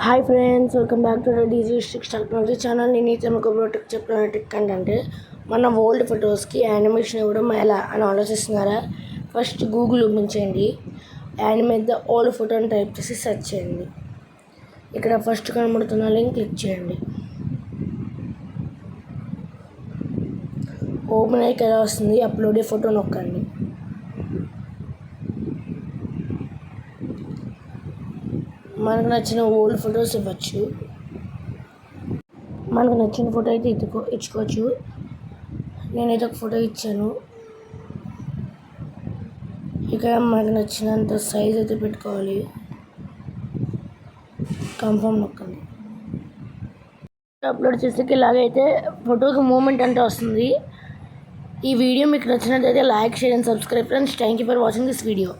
Hi friends, welcome back to the DG six technology channel. నేనైతే మీకు product చెప్పిన tech అంటే మన ఓల్డ్ ఫొటోస్కి యానిమేషన్ ఇవ్వడం ఎలా అని ఆలోచిస్తున్నారా? ఫస్ట్ గూగుల్ ఓపెన్ చేయండి, యానిమేట్ ద ఓల్డ్ ఫోటో అని టైప్ చేసి సెర్చ్ చేయండి. ఇక్కడ ఫస్ట్ కనబడుతున్న లింక్ క్లిక్ చేయండి. ఓపెన్ అయ్యి ఎలా వస్తుంది, అప్లోడ్ ఏ ఫోటో నొక్కండి. మనకు నచ్చిన ఓల్డ్ ఫొటోస్ ఇవ్వచ్చు. మనకు నచ్చిన ఫోటో అయితే ఇచ్చుకోవచ్చు. నేనైతే ఒక ఫోటో ఇచ్చాను. ఇక్కడ మనకు నచ్చినంత సైజ్ అయితే పెట్టుకోవాలి. కన్ఫర్మ్ నొక్కండి. అప్లోడ్ చేసేకి ఇలాగైతే ఫోటోకి మూమెంట్ అంటే వస్తుంది. ఈ వీడియో మీకు నచ్చినట్లయితే like, share and subscribe friends. Thank you for watching this video.